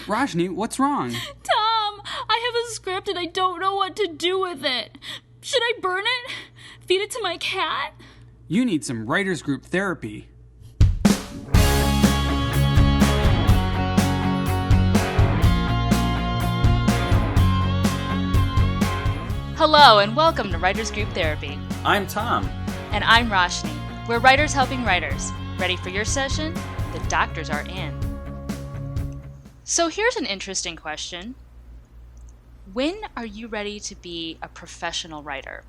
Rajni, what's wrong? Tom, I have a script and I don't know what to do with it. Should I burn it? Feed it to my cat? You need some writers group therapy. Hello and welcome to Writers Group Therapy. I'm Tom. And I'm Roshni. We're writers helping writers. Ready for your session? The doctors are in. So here's an interesting question. When are you ready to be a professional writer?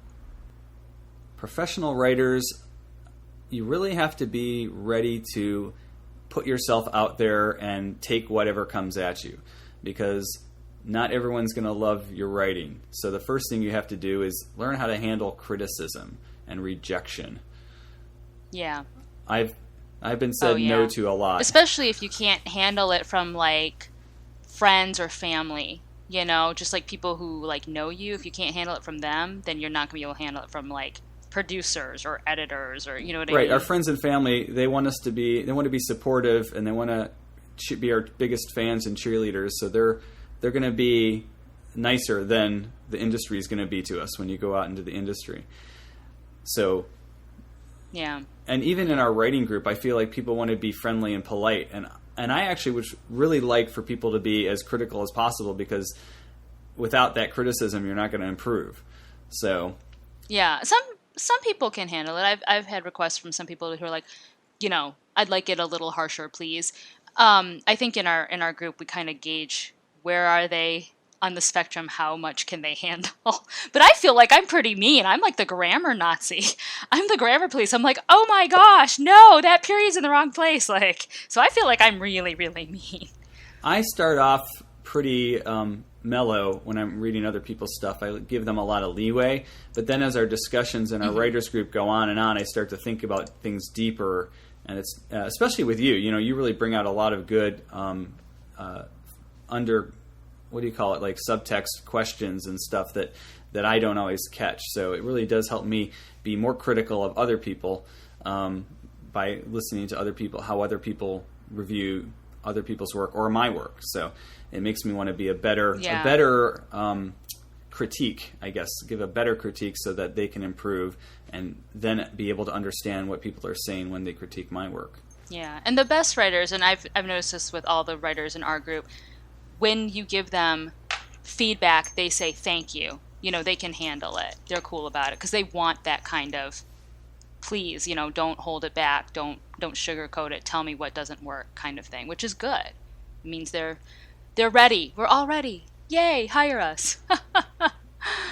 Professional writers, you really have to be ready to put yourself out there and take whatever comes at you, because not everyone's going to love your writing. So the first thing you have to do is learn how to handle criticism and rejection. Yeah. I've been said no to a lot. Especially if you can't handle it from like friends or family, you know, just like people who like know you. If you can't handle it from them, then you're not going to be able to handle it from like producers or editors or, you know what I mean? Right. Our friends and family, they want to be supportive, and they want to be our biggest fans and cheerleaders. So they're going to be nicer than the industry is going to be to us when you go out into the industry. So, yeah. And even in our writing group, I feel like people want to be friendly and polite. And I actually would really like for people to be as critical as possible, because without that criticism, you're not going to improve. So, yeah, some people can handle it. I've had requests from some people who are like, you know, I'd like it a little harsher, please. I think in our group, we kind of gauge where are they on the spectrum, how much can they handle. But I feel like I'm pretty mean. I'm like the grammar Nazi. I'm the grammar police. I'm like, oh my gosh, no, that period's in the wrong place. Like, so I feel like I'm really, really mean. I start off pretty mellow when I'm reading other people's stuff. I give them a lot of leeway. But then as our discussions in our writers group go on and on, I start to think about things deeper. And it's especially with you. You know, you really bring out a lot of good what do you call it, like subtext questions and stuff that I don't always catch. So it really does help me be more critical of other people by listening to other people, how other people review other people's work or my work. So it makes me want to be a better critique, I guess, give a better critique so that they can improve and then be able to understand what people are saying when they critique my work. Yeah, and the best writers, and I've noticed this with all the writers in our group, when you give them feedback, they say thank you. You know, they can handle it. They're cool about it because they want that kind of, please, you know, don't hold it back. Don't sugarcoat it. Tell me what doesn't work kind of thing, which is good. It means they're ready. We're all ready. Yay, hire us.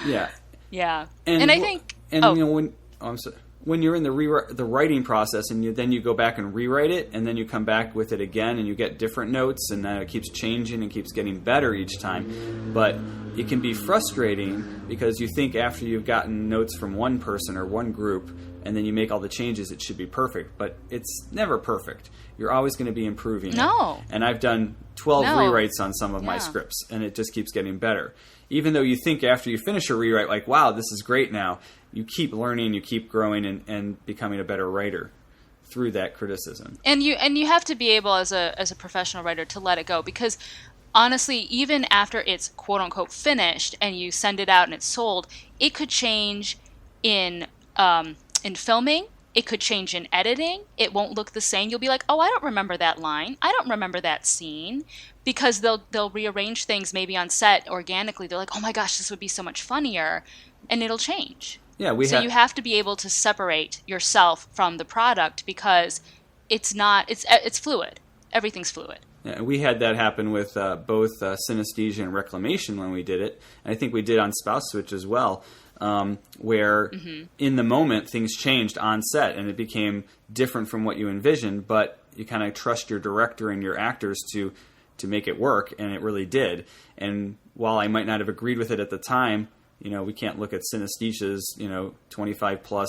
Yeah. Yeah. And I think... you know, when you're in the writing process and then you go back and rewrite it, and then you come back with it again and you get different notes, and then it keeps changing and keeps getting better each time. But it can be frustrating because you think after you've gotten notes from one person or one group and then you make all the changes, it should be perfect. But it's never perfect. You're always going to be improving. No. And I've done 12 rewrites on some of my scripts, and it just keeps getting better. Even though you think after you finish a rewrite, like, wow, this is great now, you keep learning, you keep growing and becoming a better writer through that criticism. And you have to be able as a professional writer to let it go, because honestly, even after it's quote unquote finished and you send it out and it's sold, it could change in filming. It could change in editing. It won't look the same. You'll be like, oh, I don't remember that line. I don't remember that scene. Because they'll rearrange things maybe on set organically. They're like, oh my gosh, this would be so much funnier. And it'll change. Yeah, you have to be able to separate yourself from the product, because it's fluid. Everything's fluid. Yeah, we had that happen with both Synesthesia and Reclamation when we did it. And I think we did on Spouse Switch as well. Where in the moment things changed on set and it became different from what you envisioned, but you kind of trust your director and your actors to make it work, and it really did. And while I might not have agreed with it at the time, you know, we can't look at Synesthesia's 25 plus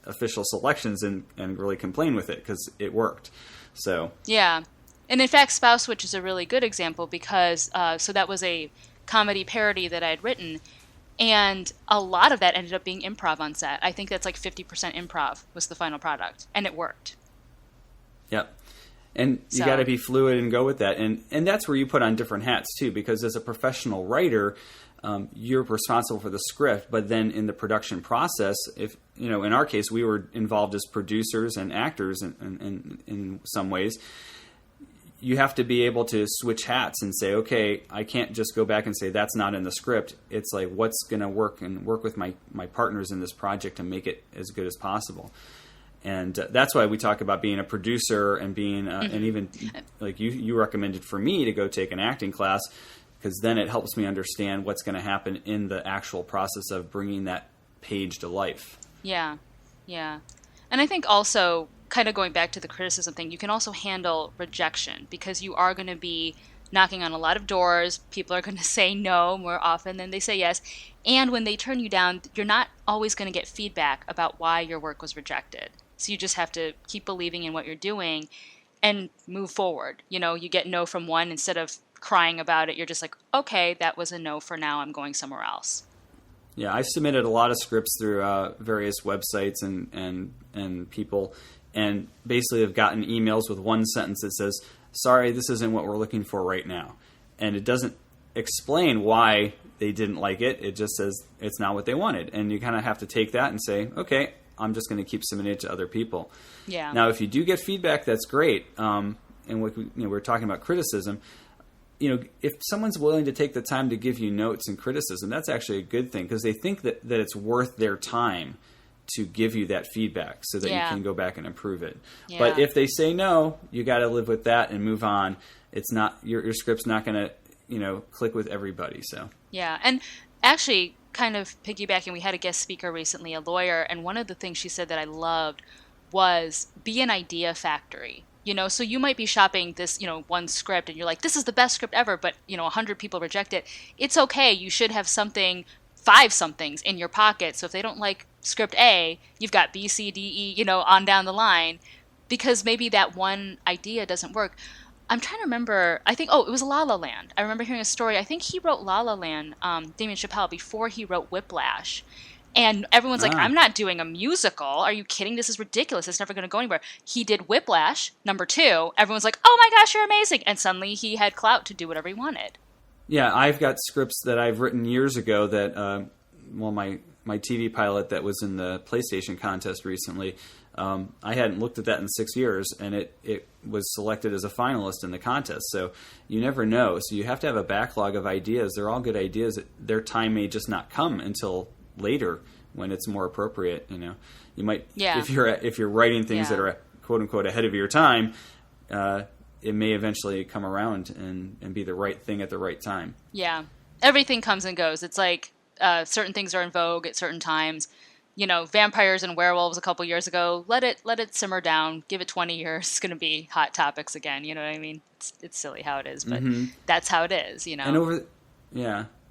official selections and really complain with it, because it worked. So yeah, and in fact, Spouse Switch is a really good example, because so that was a comedy parody that I had written. And a lot of that ended up being improv on set. I think that's like 50% improv was the final product. And it worked. Yep. And you got to be fluid and go with that. And that's where you put on different hats too, because as a professional writer, you're responsible for the script, but then in the production process, if in our case, we were involved as producers and actors in some ways. You have to be able to switch hats and say, okay, I can't just go back and say that's not in the script. It's like, what's going to work, and work with my partners in this project to make it as good as possible. And that's why we talk about being a producer and being, and even like you recommended for me to go take an acting class, because then it helps me understand what's going to happen in the actual process of bringing that page to life. Yeah. And I think also, kind of going back to the criticism thing, you can also handle rejection, because you are going to be knocking on a lot of doors. People are going to say no more often than they say yes. And when they turn you down, you're not always going to get feedback about why your work was rejected. So you just have to keep believing in what you're doing and move forward. You get no from one, instead of crying about it, you're just like, okay, that was a no for now. I'm going somewhere else. Yeah, I submitted a lot of scripts through various websites and people, and basically have gotten emails with one sentence that says, sorry, this isn't what we're looking for right now. And it doesn't explain why they didn't like it. It just says it's not what they wanted. And you kind of have to take that and say, okay, I'm just going to keep submitting it to other people. Yeah. Now, if you do get feedback, that's great. And we're talking about criticism. If someone's willing to take the time to give you notes and criticism, that's actually a good thing, because they think that it's worth their time to give you that feedback so that you can go back and improve it. Yeah. But if they say no, you got to live with that and move on. It's not your script's not going to click with everybody. So yeah, and actually, kind of piggybacking, we had a guest speaker recently, a lawyer, and one of the things she said that I loved was be an idea factory. So you might be shopping this, one script, and you're like, this is the best script ever, but 100 people reject it. It's okay. You should have 5 somethings in your pocket. So if they don't like script A, you've got B, C, D, E, on down the line, because maybe that one idea doesn't work. I'm trying to remember, I think, it was La La Land. I remember hearing a story. I think he wrote La La Land, Damien Chazelle, before he wrote Whiplash. And everyone's like, I'm not doing a musical. Are you kidding? This is ridiculous. It's never going to go anywhere. He did Whiplash, #2. Everyone's like, oh my gosh, you're amazing. And suddenly he had clout to do whatever he wanted. Yeah, I've got scripts that I've written years ago that, my TV pilot that was in the PlayStation contest recently, I hadn't looked at that in 6 years, and it was selected as a finalist in the contest. So you never know. So you have to have a backlog of ideas. They're all good ideas. Their time may just not come until later when it's more appropriate. You might, if you're writing things that are quote unquote ahead of your time, it may eventually come around and be the right thing at the right time. Yeah, everything comes and goes. It's like certain things are in vogue at certain times. Vampires and werewolves a couple years ago, let it simmer down, give it 20 years, it's going to be hot topics again. You know what I mean? It's silly how it is, but that's how it is.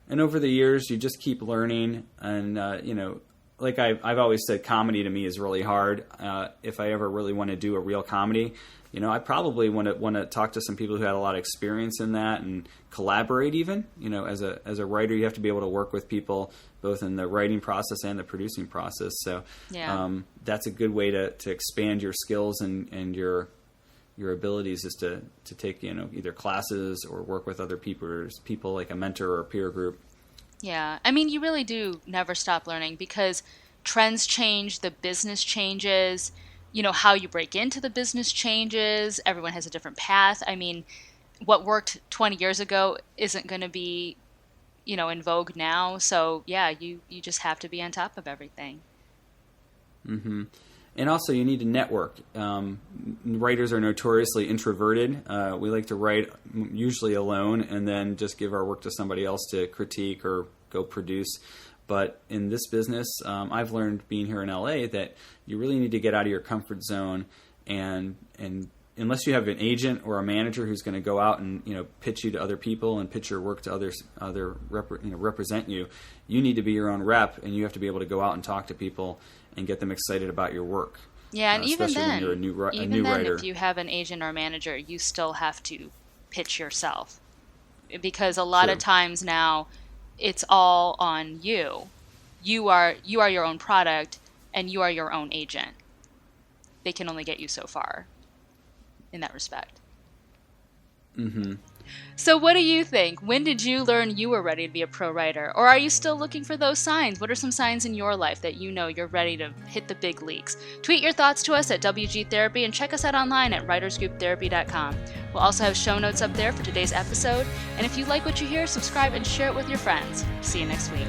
And over the years, you just keep learning, and like I've always said, comedy to me is really hard. If I ever really want to do a real comedy, I probably want to talk to some people who had a lot of experience in that and collaborate. Even as a writer, you have to be able to work with people both in the writing process and the producing process. So that's a good way to expand your skills and your abilities, is to take either classes or work with other people like a mentor or a peer group. Yeah, I mean, you really do never stop learning, because trends change, the business changes, how you break into the business changes, everyone has a different path. I mean, what worked 20 years ago isn't going to be, in vogue now. So yeah, you just have to be on top of everything. Mm-hmm. And also, you need to network. Writers are notoriously introverted. We like to write usually alone and then just give our work to somebody else to critique or go produce. But in this business, I've learned being here in LA that you really need to get out of your comfort zone. And unless you have an agent or a manager who's going to go out and pitch you to other people and pitch your work to others, represent you, you need to be your own rep, and you have to be able to go out and talk to people and get them excited about your work. Yeah, and even then, when you're a new writer. If you have an agent or a manager, you still have to pitch yourself, because a lot of times now, it's all on you. You are your own product, and you are your own agent. They can only get you so far. in that respect. Mm-hmm. So what do you think? When did you learn you were ready to be a pro writer? Or are you still looking for those signs? What are some signs in your life that you know you're ready to hit the big leagues? Tweet your thoughts to us at WG Therapy and check us out online at writersgrouptherapy.com. We'll also have show notes up there for today's episode. And if you like what you hear, subscribe and share it with your friends. See you next week.